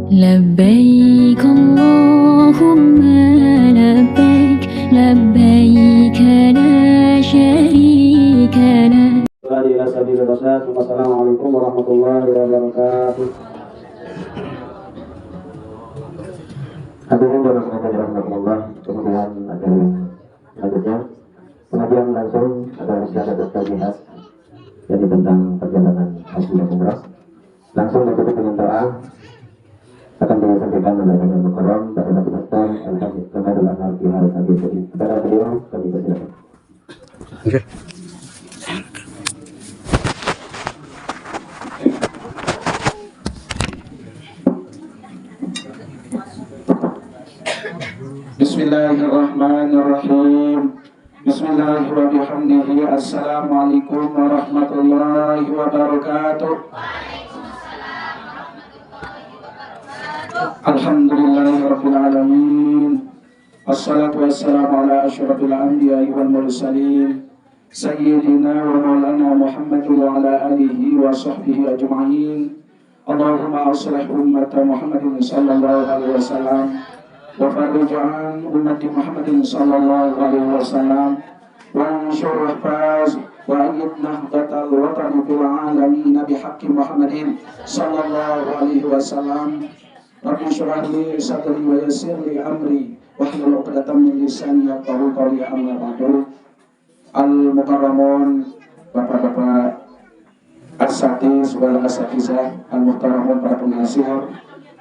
لبيك اللهم لبيك لبيك لا شريك لك. Wassalamualaikum warahmatullahi wabarakatuh. Hadirin dan rahmatullah, kemudian ada selanjutnya pengajian langsung adalah syahadat al-jihad, jadi tentang perjalanan haji dan umrah. Langsung ditutup dengan doa akan disampaikan oleh Bapak Mukarram Bapak Dr. Al-Habib Kamarul Anwar Bihar Tadi. Jadi kepada beliau kami persilakan. Bismillahirrahmanirrahim. Bismillahirrahmanirrahim. Assalamualaikum warahmatullahi wabarakatuh. Alhamdulillahirabbil alamin. Wassalatu wassalamu ala asyrafil anbiya'i wal mursalin sayyidina wa maulana Muhammadin wa ala alihi wa sahbihi ajma'in. Allahumma aslih ummata Muhammadin sallallahu alaihi wasallam wa farrij an ummati Muhammadin sallallahu alaihi wasallam wa anshur faz wa ayyidna batal watani fil alamin bihaqqi Muhammadin sallallahu alaihi wasallam. Rabbi shrah li sadri wa yassir li amri wahlul 'uqdatam min lisani yafqahu qawli. Amma ba'du. Al-mukarramun, bapak-bapak asatiz wal asatizah, al-muhtaramun, para pengasih,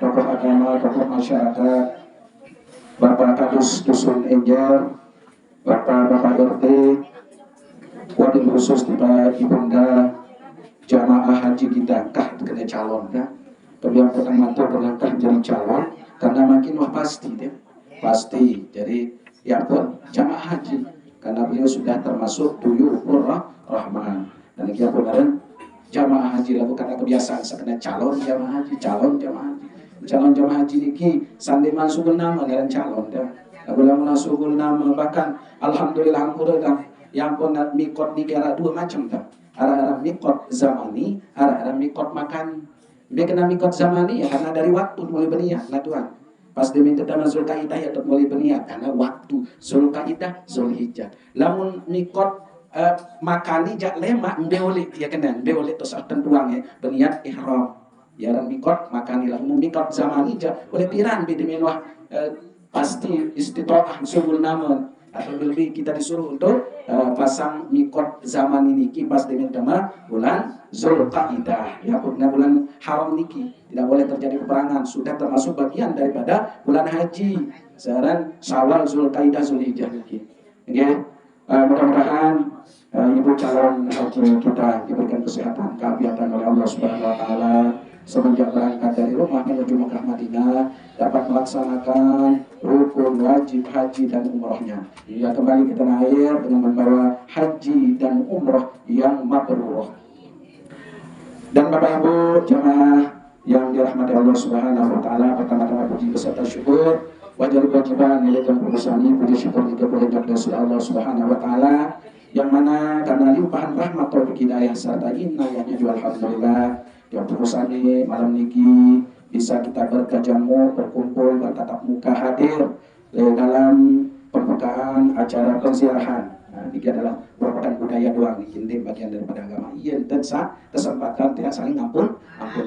tokoh agama, tokoh masyarakat, Bapak Kadus Dusun Enjar, Bapak-bapak RT, wabil khusus Bapak Ibunda jamaah haji kita, kah kena calon kah? Beliau pernah mantu berlangkah jadi calon karena makin wah pasti deh, pasti. Jadi ya pun jamaah haji karena beliau sudah termasuk duyurur rahman. Dan dia benaran jamaah haji lalu karena kebiasaan sekena calon jamaah haji, calon jamaah haji. Calon jamaah haji niki sandi masukul nama dengan calon dah. Lalu masukul nama bahkan alhamdulillah dah. Yang pun mikot niki ada dua macam dah. Arah-arah mikot zamani, arah-arah mikot makan. Dia kena mikot zamani ya karena dari waktu mulai berniat lah Tuhan. Pas diminta dalam Zulkaidah ya mulai berniat karena waktu Zulkaidah Zulhijjah. Lamun mikot makani jak lemak mbeolik ya kena mbeolik terus tentuang ya berniat ihram. Ya dan mikot makani lah mikot zamani jak oleh piran bidimin wah pasti istitoah subul namun atau lebih kita disuruh untuk pasang mikot zaman ini pas dengan tema bulan Zulqaidah ya bulan haram niki tidak boleh terjadi peperangan, sudah termasuk bagian daripada bulan haji sekarang Syawal, Zulqaidah, Zulhijjah niki. Okay. Mudah-mudahan ibu calon haji kita diberikan kesehatan keafiatan oleh Allah Subhanahu wa taala semenjak berangkat dari rumah menuju Mekah Madinah dapat melaksanakan rukun wajib haji dan umrohnya. Ia kembali ke tanah air dengan membawa haji dan umroh yang mabrur. Dan Bapak Ibu jamaah yang dirahmati Allah Subhanahu wa taala, pertama-tama puji beserta syukur wajib kewajiban ilaikal puji syukur juga boleh dari Allah Subhanahu wa taala yang mana karena limpahan rahmat taufik hidayah serta inayahnya juga alhamdulillah yang ini malam niki bisa kita berkejamu berkumpul bertatap muka hadir dalam pembukaan acara penziarahan. Nah, ini adalah merupakan budaya doang ini bagian daripada agama. Iya tensa kesempatan tidak saling ampun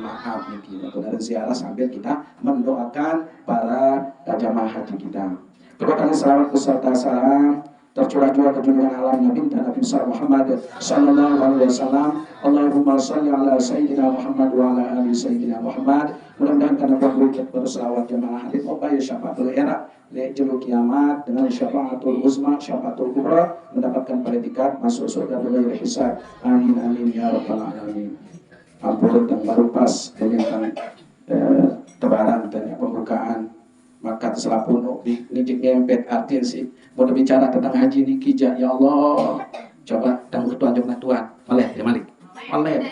maaf niki. Kemudian ziarah sambil kita mendoakan para jamaah haji kita. Kedua kali salawat beserta salam tercurah juga ke junjungan alam Nabi dan Nabi Muhammad sallallahu alaihi wasallam. Allahumma shalli ala sayyidina Muhammad wa ala ali sayyidina Muhammad. Mudah-mudahan karena berwujud berselawat jamaah hadir upaya syafaatul era le jelu kiamat dengan syafaatul uzma syafaatul kubra mendapatkan predikat masuk surga bighairi hisab. Amin amin ya rabbal alamin. Ampun dan baru pas dengan tebaran dan pembukaan maka selapun di nijik ngempet artinya sih mau bicara tentang haji ini kijak ya Allah coba tangguh Tuhan jomna Tuhan malet ya malik malet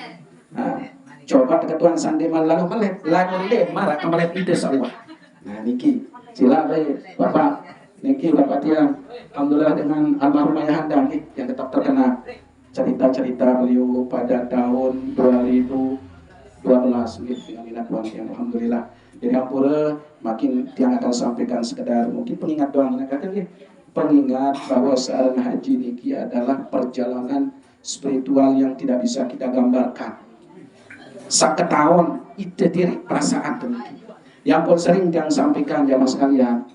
nah, coba dekat Tuhan sandi lalu malet lalu le marah kemalet itu Allah. Nah niki sila Bapak niki Bapak tiang alhamdulillah dengan almarhum ayahanda yang tetap terkena cerita-cerita beliau pada tahun 2012 12 gitu dengan minat tuan yang alhamdulillah. Jadi ampura makin tiang akan sampaikan sekedar mungkin pengingat doang kata dia. Pengingat bahwa seorang haji niki adalah perjalanan spiritual yang tidak bisa kita gambarkan. Saketahun itu diri perasaan niki. Yang pun sering yang sampaikan jamaah sekalian,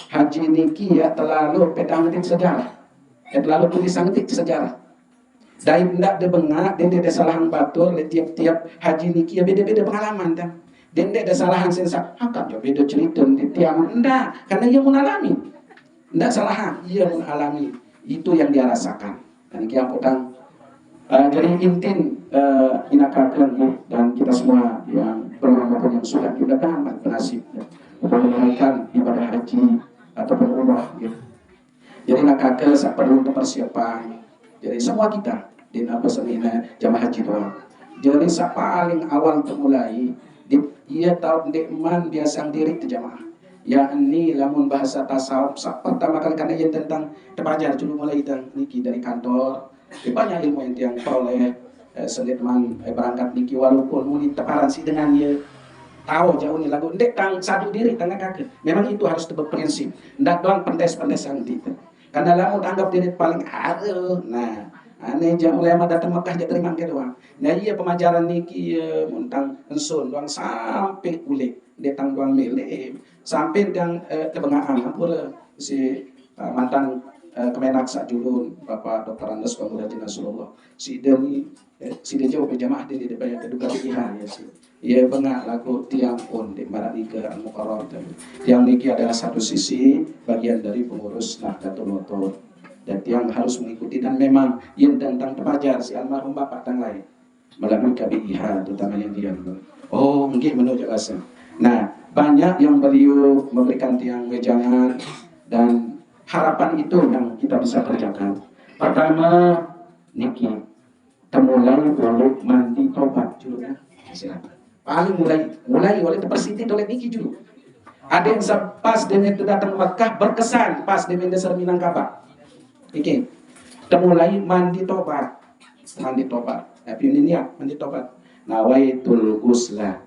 haji niki ya terlalu pedang sejarah, terlalu tulisan sejarah. Dari ndak de bengak, den de salahan batur, tiap-tiap haji niki ya beda-beda pengalaman kan. Den de salahan sensak, hakam ya beda cerita di tiang ndak, karena ia mengalami. Ndak salahan, ia mengalami. Itu yang dia rasakan. Dan kia potang jadi intin inakakan dan kita semua yang belum maupun yang sudah mudah-mudahan bernasib menunaikan ibadah haji ataupun umrah gitu. Jadi nakaka perlu untuk persiapan. Jadi semua kita di pesanina jamaah haji doang. Jadi paling awal untuk mulai ia tahu dekman biasa diri itu jamaah. Yakni lamun bahasa tasawuf pertama kali karena ia tentang terpajar dulu mulai kita niki dari kantor. Banyak ilmu yang peroleh selitman berangkat niki walaupun muni teparan si dengan ia tahu jauh ni lagu ndek tang satu diri tangga kaki. Memang itu harus berprinsip. Ndak doang pendes-pendesan gitu. Karena lamun anggap diri paling aduh. Nah, aneh jam mulai datang Mekah dia terima ke doang. Nah iya pemajaran niki muntang ensun doang sampai kulit detang doang milik sampai yang kebengaan pura si mantan Kemenak Sajulun Bapak Dr. Andes Pemuda Nasrullah si Deni si dia jauh berjamaah di banyak kedua pilihan ya sih. Ia bengak lagu tiang pun di Maralika Al-Mukarram. Tiang niki adalah satu sisi bagian dari pengurus Nahdlatul Ulama dan tiang harus mengikuti dan memang yang tentang terpajar si almarhum bapak tang lain melalui KBIH terutama yang dia oh mungkin menurut jelasan. Nah banyak yang beliau memberikan tiang wejangan dan harapan itu yang kita bisa kerjakan. Pertama niki temulai oleh mandi tobat dulu ya. Silakan. Paling mulai oleh persiti oleh niki dulu. Ada yang pas dengan itu datang Mekah berkesan pas dengan dasar Minangkabau. Oke, temulai mandi tobat, tapi ini niat mandi tobat. Nawaitul ghusla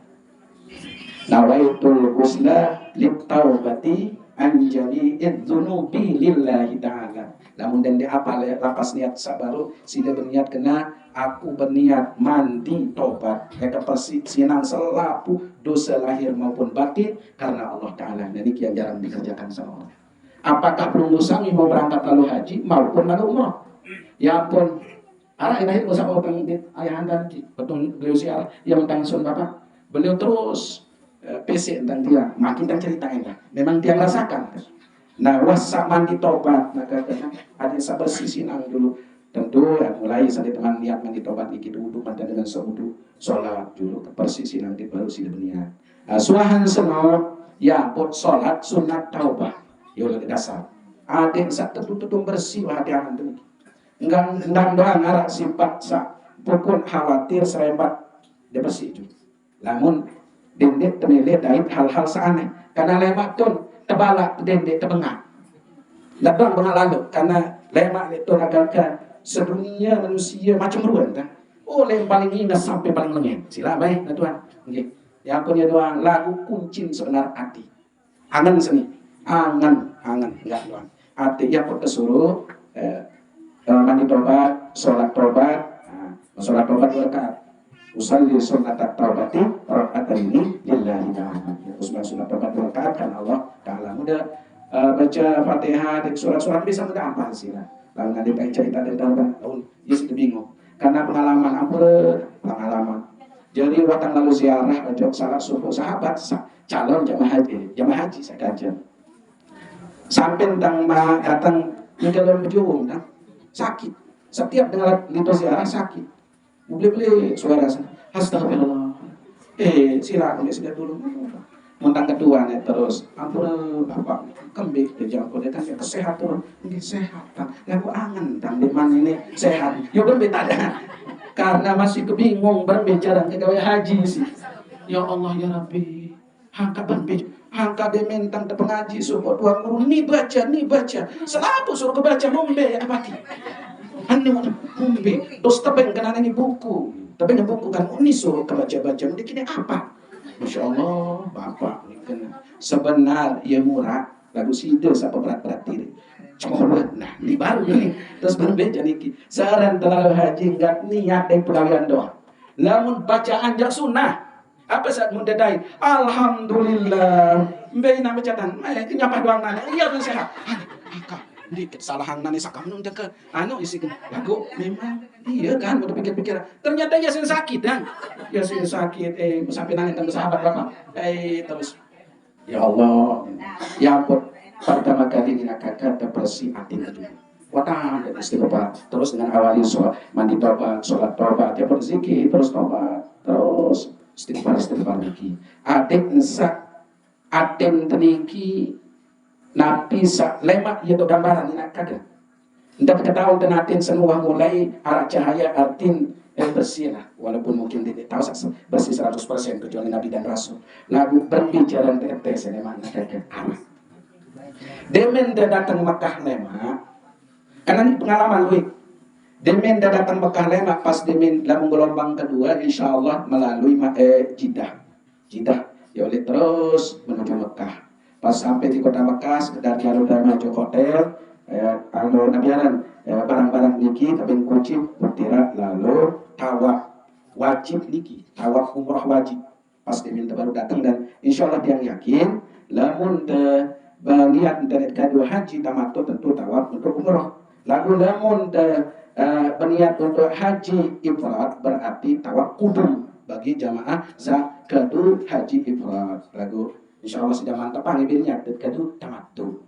litaubati an jami'id dzunubi lillahi ta'ala. Namun dan dia apa lapas niat sabaru sida berniat kena aku berniat mandi tobat kata pasti sinang selapu dosa lahir maupun batin karena Allah Ta'ala. Dan ini yang jarang dikerjakan sama orang. Apakah belum sami mau berangkat lalu haji maupun lalu umrah? Ya pun arah ini usah orang ayah anda betul beliau siar yang tentang sun bapak beliau terus PC tentang dia makin dan ceritain lah. Memang dia rasakan. Nah wasa mandi tobat maka ada sabar sinang dulu tentu ya mulai saat teman niat mandi tobat iki duduk mantan dengan sewudu sholat dulu persisi nanti baru sih berniat. Suahan seno ya pot sholat sunat taubah. Ya udah dasar. Adik sak tutup bersih hati-hati tuh. Enggak doang arah sifat sak pukul khawatir serempat dia bersih juga. Namun dendek temele dari hal-hal seaneh. Karena lemak tuh tebalak dendek tebengak. Labang bengak lalu karena lemak itu agak sedunia manusia macam ruan kan. Oh yang paling ingat sampai paling lengeng. Sila baik nah Tuhan. Nggih. Yang punya doang lagu kuncin sebenar hati. Angan seni. Angan enggak doang. Artinya aku kesuruh mandi tobat, sholat tobat, sholat tobat 2 rakaat. Usalli sunat taubati rakaat ini lillahi ta'ala. Usman sunat tobat 2 rakaat kan Allah Ta'ala. Mudah baca Fatihah dan surat-surat bisa mudah apa sih lah. Lalu nanti pengen cerita tentang tahun, ya sudah bingung. Karena pengalaman pengalaman. Jadi waktu lalu ziarah baca salat subuh sahabat calon jamaah haji saya kajian. Sampai datang kalau berjuang kan sakit. Setiap dengar lintas ziarah sakit. Beli suara astagfirullah. Silakan sudah dulu. Muntang kedua nih terus. Ampun bapak kembik dijawab dia kan kesehatan. Ini sehat kan. Lagu angan tang di mana ini sehat. Yo kembik ada. Karena masih kebingung berbicara ke gawe haji sih. Ya Allah ya Rabbi. Hangka berbicara. Hangka dia mentang te pengaji support tuang guru ni baca selalu suruh kebaca ngombe ya pati ane ngombe terus tebeng kena ini buku Tapi ngebukukan ini suruh kebaca-baca ini kini apa? Masya Allah, Bapak ini kan sebenar ya murah lagu sida siapa berat-berat diri. Coba nah ini baru nih terus berbeda niki. Saran terlalu haji nggak niat yang pegawaian doang. Lamun bacaan jak sunnah apa saat mundadai alhamdulillah mbei nama catatan nyapa doang nana iya pun sehat di kesalahan nani sakam nung ke anu isi lagu memang iya kan udah pikir-pikir ternyata Yasin sakit kan Yasin sakit sampai nangis tentang sahabat berapa terus ya Allah ya ampun pertama kali dina kakak depresi hati itu watah istighfar terus dengan awali sholat mandi tobat sholat tobat ya berzikir terus tobat terus istighfar lagi adik nsak aden teniki nabi sak lemak yaitu gambaran ini kagak entah ketahuan tenatin semua mulai arah cahaya artin bersih lah walaupun mungkin tidak tahu bersih 100% kecuali nabi dan rasul lagu berbicara tetes ini mana kagak arah demen datang Mekah lemak karena ini pengalaman gue demen datang Mekah lemak pas demen dalam gelombang kedua insya Allah melalui Jidah ya oleh terus menuju Mekah. Pas sampai di kota Mekah, sekedar lalu dari maju hotel, lalu nabiaran barang-barang niki, tapi kunci bertira lalu tawaf wajib niki, tawaf umrah wajib. Pas diminta baru datang dan insya Allah dia yakin, lamun lihat internet kedua haji tamattu tentu tawaf untuk umrah. Lalu lamun berniat untuk haji ifrat berarti tawaf kudum bagi jamaah zakatu haji ifrat. Lagu insya Allah sudah mantap panggilnya zakatu tamattu.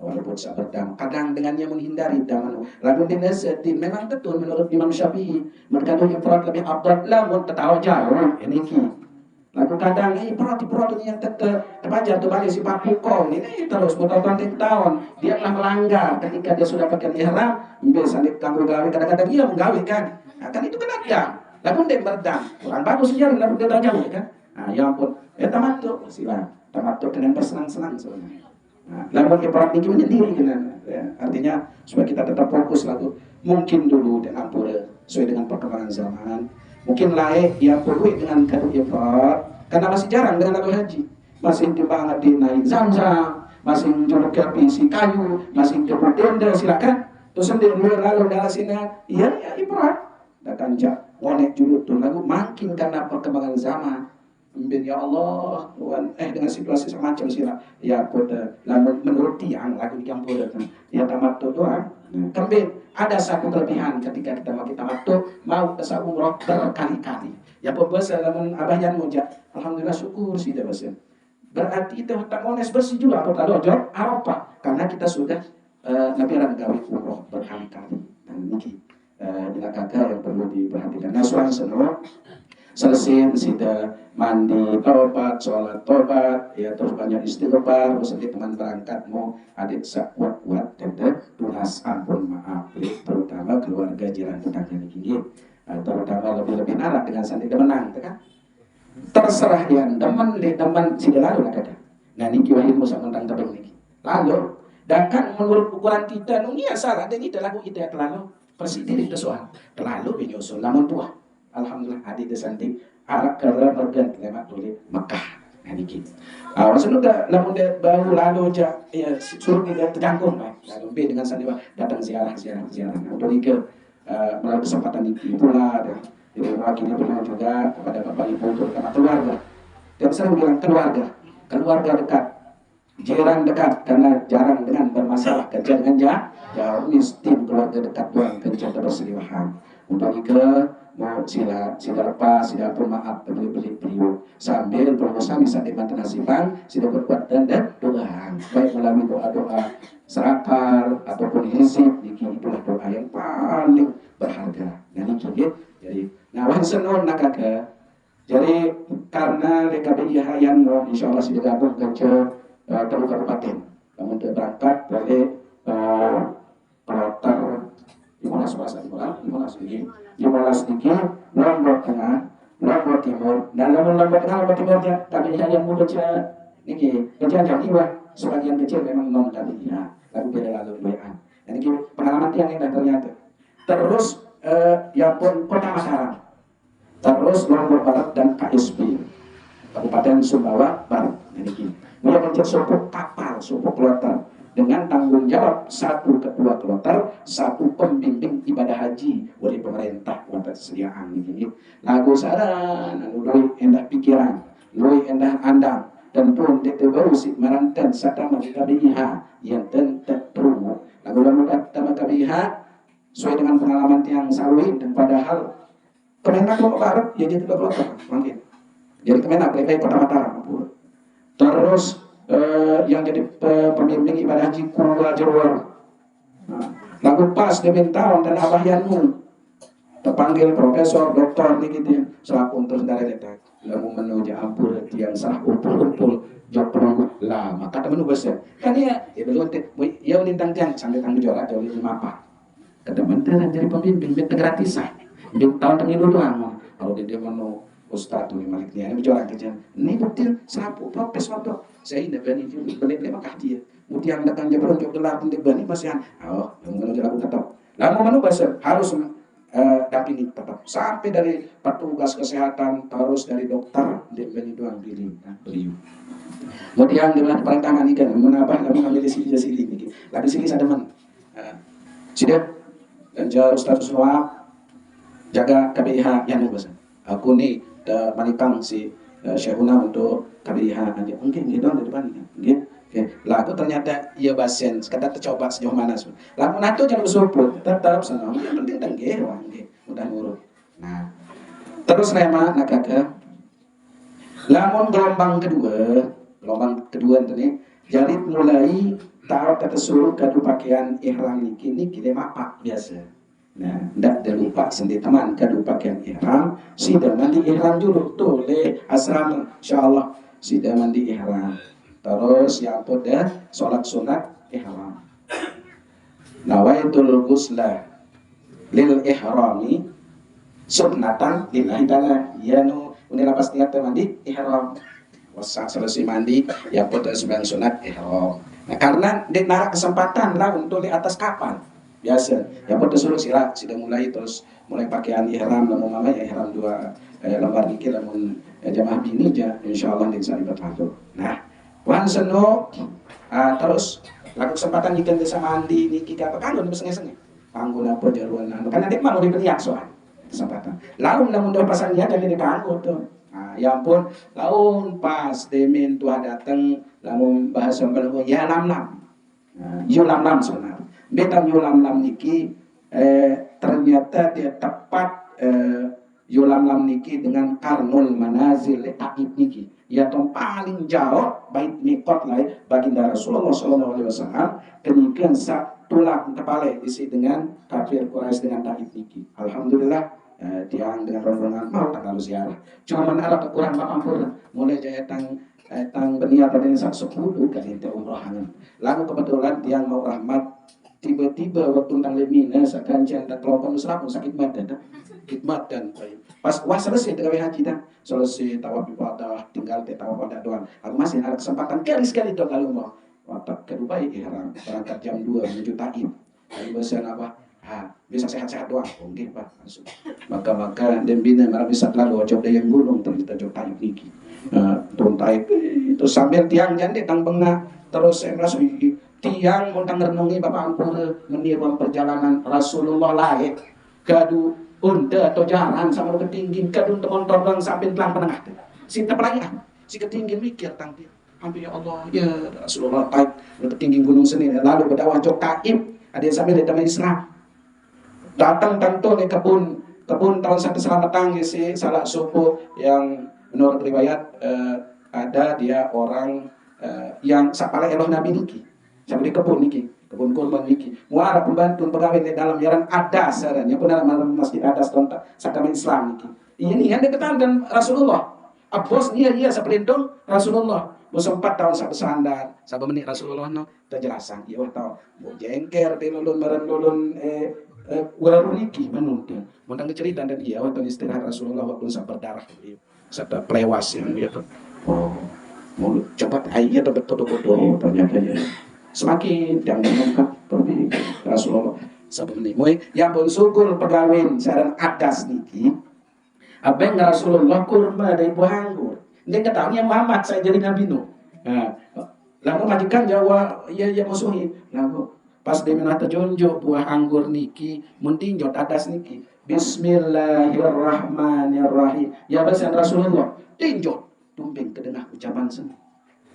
Walaupun sabar dam kadang dengannya menghindari daman. Lagu dinasati memang betul menurut Imam Syafi'i berkatu ifrat lebih afdal lamun tertawa jauh ini ki. Lagu kadang ifrat ini yang terpajar tuh balik si papukong ini terus bertahun tahun dia telah melanggar ketika dia sudah pakai ihram biasa kamu gawe kadang-kadang dia menggawe kan. Nah, kan itu kan ada. Lalu dia berdam, kurang bagus sejarah lalu dia terjauh kan? Nah, ya ampun, tamattu silah, tamattu dengan bersenang-senang sebenarnya. Nah, lalu ifrat ini menyendiri kan? Ya, artinya supaya kita tetap fokus lalu mungkin dulu dan ampura sesuai dengan perkembangan zaman. Mungkin lain yang perlu dengan kadu ifrat karena masih jarang dengan lalu haji, masih dibangat di naik Zamzam, masih menjuluk ke PC kayu, masih ke tenda silakan. Terus sendiri lalu dalam sini, iya ifrat. Datang jak ngonek juluk tuh lagu makin karena perkembangan zaman bin ya Allah dengan situasi semacam sila ya pada menurut tiang lagu di kampung ya tamattu doa kembali ada satu kelebihan ketika kita mau tamattu mau ke umrah berkali-kali ya pembahasa lamun abahyan mujak alhamdulillah syukur sih bahasa berarti itu tak ones bersih juga atau tak dojok Arafah karena kita sudah nabi gawe umrah berkali-kali dan ini bila kakak yang perlu diperhatikan. Nah, suang seno selesai sudah mandi tobat, sholat tobat, ya terus banyak istighfar, terus teman berangkat mau adik kuat tetap tulas ampun maaf, terutama keluarga jiran tetangga gini, terutama lebih narak dengan sandi menang, kan? Terserah yang demen si lalu lah kata. Nah niki wahid musa mentang tabeng niki. Lalu, dan kan menurut ukuran kita, ini salah, dan ini lagu kita terlalu persi diri itu soal terlalu menyusul namun tua alhamdulillah adik desanti arak kerja berganti lemak tulis Mekah nah dikit maksudnya udah namun dia baru lalu aja ya suruh kita terganggu lalu B dengan sandiwara datang ziarah untuk ke melalui kesempatan itu pula dan jadi mewakili pernah juga kepada bapak ibu terutama keluarga dan sering bilang keluarga dekat jiran dekat karena jarang dengan bermasalah kerja dengan jauh miskin keluarga dekat doang kerja berselingkuhan untuk ke mau sila lepas sila pun maaf beli beliau sambil berusaha bisa dibantu nasiban sila berbuat dan doa baik melalui doa serakal ataupun hisib itulah doa yang paling berharga dan ini jadi nah wan senon nakaka jadi karena DKBI hayan insyaallah sudah gabung kerja Teluk Kabupaten, namun dia berangkat dari Kloter 15 sedikit, Lombok Tengah, Lombok Timur, dan Lombok Tengah, Lombok Timurnya kami yang muda ini kejadian jiwa sebagian kecil memang non kami lalu beda lalu bean. Dan ini pengalaman yang indah ternyata. Terus ya pun Kota Mataram. terus Lombok Barat dan KSB Kabupaten Sumbawa Barat. Jadi gini, dia mencet suku kapal, suku kloter dengan tanggung jawab 1 ketua kloter, 1 pembimbing ibadah haji oleh pemerintah untuk sediaan ini. Lagu saran, lui endah pikiran, lui endah andang, dan pun tete baru si merantan satama KBIH yang tentet perlu. Lagu tama KBIH sesuai dengan pengalaman yang saluin dan padahal Kemenak Lombok Barat ya jadi kloter mungkin. Jadi Kemenak PPI Kota Mataram. Terus yang jadi pembimbing ibadah haji Kurwa Jerwar. Lagu pas dimintawan dan abah Yanmu terpanggil profesor, doktor gitu selaku untuk dari letak. Lagu menuju ampun yang salah umpul jok perunggu lah maka temen bahasa kan ya belum ya unintang tiang sampai tanggung jawab jauh lima apa kata menteri jadi pembimbing beta gratisan tahun tengil doang kalau dia mau Ustadz tuh maliknya ini bicara kerjaan ini bukti sapu profesor tuh saya ini bani itu balik dia makah dia kemudian datang dia berunjuk gelar di bani masih oh yang menuju lagu tetap lalu menu bahasa harus dampingi tetap sampai dari petugas kesehatan terus dari dokter di bani doang pilih beliau kemudian di mana perantangan ikan menambah lalu ngambil sini lalu sini ada teman siap dan jauh Ustadz semua jaga KBIH yang bahasa aku nih manikang si Syekhuna untuk KBIH aja mungkin gitu di depan gitu. Lagu ternyata ia basen sekadar tercoba sejauh mana lagu nato jangan bersumput tetap senang yang penting tangge udah nurut. Nah terus rema nak kakak lamun gelombang kedua ini jadi mulai tahu kata suruh kadu pakaian ihram ini kita mapak biasa. Nah, tidak terlupa sendiri teman kadu pakaian ihram, sudah mandi ihram dulu tuh le asrama, insyaallah sudah mandi ihram. Terus yang pada sholat sunat ihram. Nawaitul ghusla lil ihrami sunnatan lillahi ta'ala. Ya nu ini lapas niat mandi ihram. Wasa selesai mandi yang pada sembahyang sunat ihram. Nah, karena di narak kesempatan lah untuk di atas kapal. Biasa, ya pada suruh sila sudah mulai terus mulai pakaian ihram namun mama ya ihram 2 lembar niki namun jamaah bini aja insyaallah di sana ibadah. Nah, wan seno terus laku kesempatan jika bisa mandi niki apa kan udah senge-senge. Panggung apa jaruan kan nanti mau diberiak soal kesempatan. Lalu namun do pasan dia dari panggung tuh. Nah, ya ampun, laun pas demin tuah datang lamun bahasa Balago ya lam-lam. Nah, yo lam-lam sebenarnya. Beta yulam-lam niki ternyata dia tepat yulam-lam niki dengan karnul manazil taib niki yaitu paling jauh bait mikot lah baginda Rasulullah SAW demikian tulang kepala isi dengan kafir Quraisy dengan taib niki. Alhamdulillah tiang dengan rombongan mau tak lalu ziarah cuma ada kurang ampun mulai jaya tang beniat pada sak 10 kali umrohangan lalu kebetulan tiang mau rahmat tiba-tiba waktu tentang lemina sakancan dan kelompok musrah sakit mata khidmat dan pas selesai dengan haji dah selesai tawaf ibadah tinggal tawaf pada doang aku masih ada kesempatan sekali doa kalau mau watak kedua ihram berangkat jam 2 menuju Taif lalu bahasa apa bisa sehat-sehat doang oke Pak langsung maka dan bina marah bisa lalu coba yang gunung ternyata jauh Taif niki turun Taif itu sambil tiang jande tang bengah terus saya merasa tiang montang renungi Bapak Ampura meniru perjalanan Rasulullah lahir gadu unta atau jalan sama ketinggian gadu untuk bang sampai telang penengah si terpelagi si ketinggian mikir tang dia hampir ya Allah ya Rasulullah taib ketinggian gunung seni lalu berdakwah jok taib ada yang sambil datang Islam datang tentu di kebun tahun satu selamatang si salah suku yang menurut riwayat ada dia orang yang sapala eloh Nabi niki sampai di kebun kurban niki muara pembantu pegawai di dalam yaran adas sarannya benar malam masjid adas tonta sakama Islam niki ini yang deketan dan Rasulullah bos iya sepelindung Rasulullah bos 4 tahun sampai sandar sampai menit Rasulullah no terjelasan iya tahu mau jengker di lulun waru niki menuntung montang cerita dan iya waktu istirahat Rasulullah waktu sampai berdarah sampai pelewas yang dia tuh mau cepat aja betul ternyata semakin yang mengungkap seperti Rasulullah sebenarnya yang pun syukur pegawai saran adas niki Abang Rasulullah kurma dari buah anggur. Dia ketahunya Muhammad saya jadi nabi nu. Nah, lalu majikan Jawa ya musuhi. Lalu pas dia menata jonjo buah anggur niki muntinjot atas niki. Bismillahirrahmanirrahim. Ya bahasa Rasulullah. Tinjot tumping kedengar ucapan seni.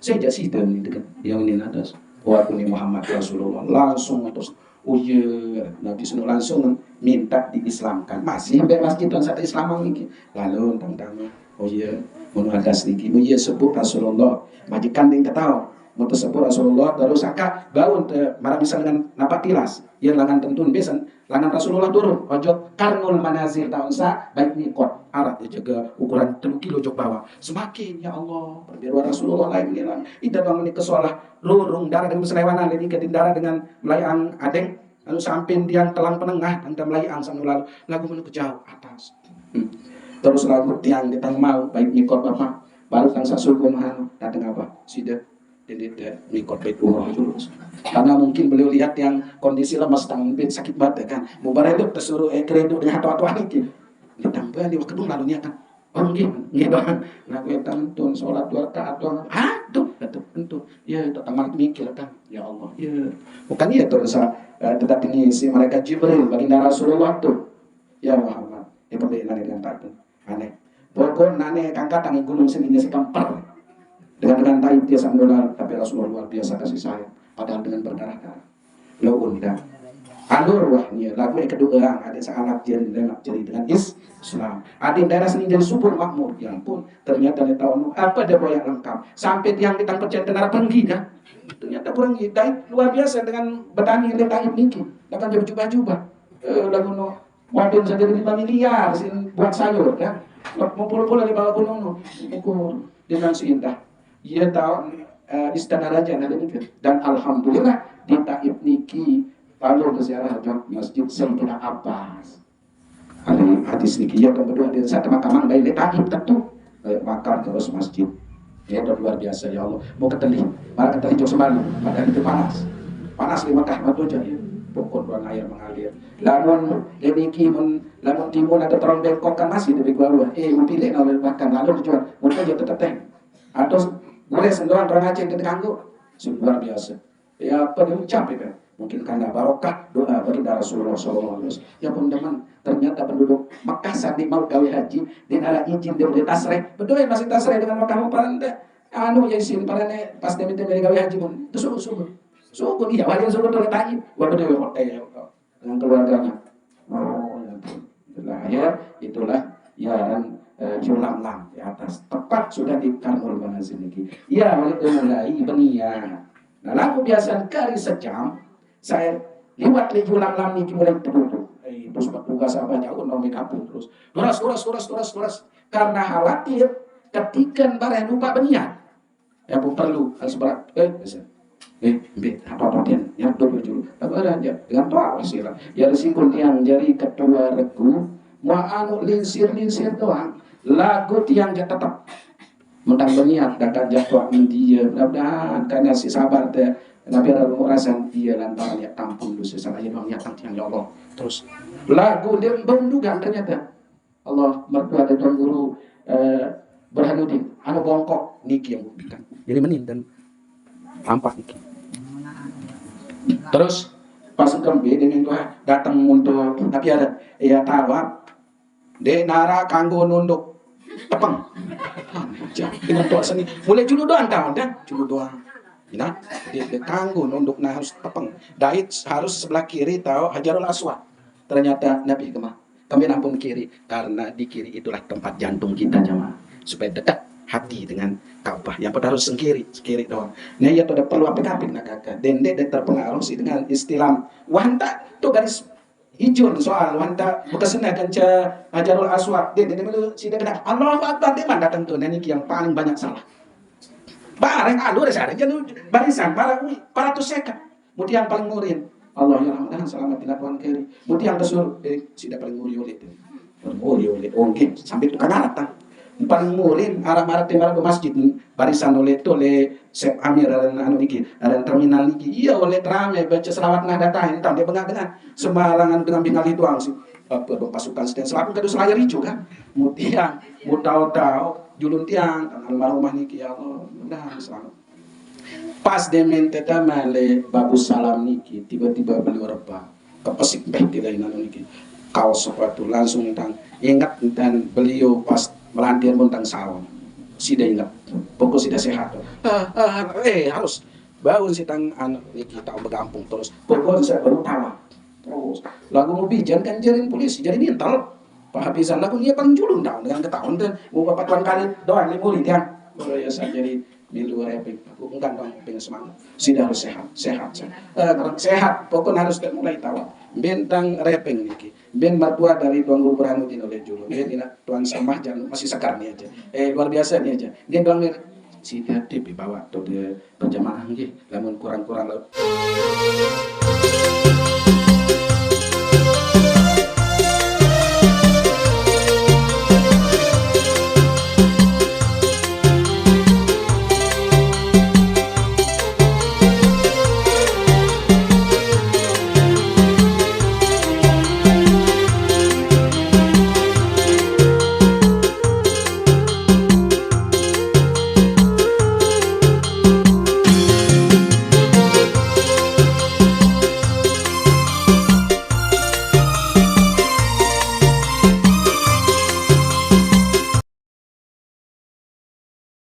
Saya jadi dan ini kan yang ini atas. Wah ini Muhammad Rasulullah langsung terus. Oh iya, Nabi Sunu langsung minta diislamkan. Masih sampai masjid tuan satu Islam ini. Lalu tentang oh iya, mau ada sedikit. Oh iya sebut Rasulullah. Majikan yang ketahu. Mau tersebut Rasulullah terus angka bangun marah bisa dengan napak tilas. Ya langan tentun besan. Langan Rasulullah turun. Ojo karnul manazil tahun sa baik nikot. Arat dia jaga ukuran 3 kilo jok bawah. Semakin ya Allah. Berbiru Rasulullah lain bilang. Ida bangun ke sekolah. Rurung darah dengan selewanan. Ini ke darah dengan melayang adeng. Lalu sampai tiang telang penengah. Dan melayang sampai lalu. Lagu menuju jauh atas. Terus lagu tiang di tang mau. Baik nikot bapak. Baru tang sasul kumahanu. Datang apa? Sidah. Jadi mikot baik umroh dulu. Karena mungkin beliau lihat yang kondisi lemas tangan sakit banget ya kan. Mau bereduk tersuruh kredit dengan hatu-hatuan ini. Ditambah di waktu lalu niatan. Oh nggih doang. Nah gue tantun sholat 2 rakaat doang. Aduh, tentu. Ya itu tamat mikir kan. Ya Allah. Ya. Bukan ya terus tetap ini si mereka Jibril baginda Rasulullah tuh. Ya Muhammad. Ya pembeli nane dengan takut. Aneh. Pokok nane kangkat tangi gunung sini si kemper. Dengan taib dia sambil tapi Rasulullah luar biasa kasih sayang. Padahal dengan berdarah-darah. Lo undang. Alur wahnya lagu yang kedua ada seanak jadi dengan Islam. Ada daerah seni jadi subur makmur. Ya ampun, ternyata dia tahu apa dia boyak lengkap. Sampai tiang ditang percaya tenara pergi dah. Ternyata pergi. Dan luar biasa dengan petani yang taib niki. Akan jadi jubah-jubah. Lagu no mobil saja 5 miliar sin buat sayur kan. Mau pulang-pulang di bawah gunung ukur dengan si indah. Ia tahu istana raja dan alhamdulillah di taib niki lalu ke ziarah masjid Sayyidina Abbas. Hari hadis niki ya berdua di satu makaman baik taib tentu makan terus masjid. Ya luar biasa ya Allah. Mau keteli, malah keteli jauh sembali. Padahal itu panas. Panas di Mekah batu aja ya. Pokok buang air mengalir. Lamun niki lamun timun ada terong bengkok kan masih dari bawah. Pilih oleh makan lalu dijual. Mungkin dia tetap teh. Atau boleh sendoan orang Aceh yang terganggu. Luar biasa. Ya apa dia ucap ya kan? Mungkin karena barokah doa baginda Rasulullah SAW. Ya teman-teman, ternyata penduduk Mekah saat mau gawe haji, dia ada izin dia boleh tasreh. Betul masih tasreh dengan Mekah mau paranda. Anu ya isin parane pas dia minta gawe haji pun itu subuh. Subuh iya, wali subuh tuh taib. Wa betul hotel dengan keluarganya. Oh ya ampun. Itulah ya Julamlam di atas tepat sudah di Karmul Manazil ini. Ya mulai berniat. Nah lalu biasa kali sejam saya lewat di Julamlam ini mulai berduduk. Terus petugas apa jauh nomor kapung terus. Luras. Karena khawatir ketika barang lupa berniat. Ya pun perlu harus berat. Apa dia? Ya dulu. Apa aja dengan doa wasilah. Ya risiko yang jadi ketua regu. Mau anu linsir doang. Lagu tiang dia tetap mentang berniat dan jatuh dia mudah-mudahan karena si sabar teh Nabi Rasulullah rasan dia lantaran ya tampun dosa salah yang niatan tiang ya Allah terus lagu dia bendugan ternyata Allah mertua ada tuan guru Burhanuddin anu bongkok niki yang buktikan jadi menin dan tampak niki terus pas kembe dengan Tuhan datang untuk tapi ada ya tawab de nara kanggo nunduk tepeng dengan doa seni mulai julu doang tahun dan julu doang nah dia kanggo nunduk nah harus tepeng dait harus sebelah kiri tahu Hajarul Aswad ternyata Nabi kami ampun kiri karena di kiri itulah tempat jantung kita jamaah supaya dekat hati dengan Ka'bah yang pada harus kiri doang nah ya tuh ada perlu apa-apa nak kakak dende terpengaruh sih dengan istilah wanta tuh garis hijau soal wanta bekas akan Hajarul Aswad dia melu sida kena Allahu Akbar dia mana datang tuh niki yang paling banyak salah bareng alur ada jadi barisan para tuh seka kemudian paling murid Allah ya Rahman selamat dilakukan kiri kemudian kesul sida paling murid oke sampai tukang datang paling murid arah-arah timur ke masjid barisan oleh itu oleh Sep Amir dan anu niki dan terminal niki iya oleh rame baca selawat nah datang entah dia bengak dengan sembarangan dengan bingal itu sih apa pasukan sedang selapun kadu selayar hijau kan mutiang mutau-tau julun tiang almarhumah niki ya Allah mudah selalu pas demen teta male bagus salam niki tiba-tiba beliau rebah kepesik beh di lain niki kaos sepatu langsung tang ingat dan beliau pas melantir tentang sawon sudah ingat pokok sudah sehat harus bangun si tang anak niki tahu bergampung terus pokoknya saya baru tawa terus lagu mau bijan kan jaring polisi jadi nintal penghabisan lagu dia kan julun daun dengan ketahuan dan mau bapak tuan kali doang ini boleh dia ya saya jadi di luar epic aku enggak dong pengen semangat sudah harus sehat pokoknya harus mulai tawa bentang repeng niki ben mertua dari tuan guru beranu di oleh julu ben ina tuan samah jangan masih sekar nih aja luar biasa nih aja dia doang si tiap bawa tuh dia berjamaah nggih namun kurang-kurang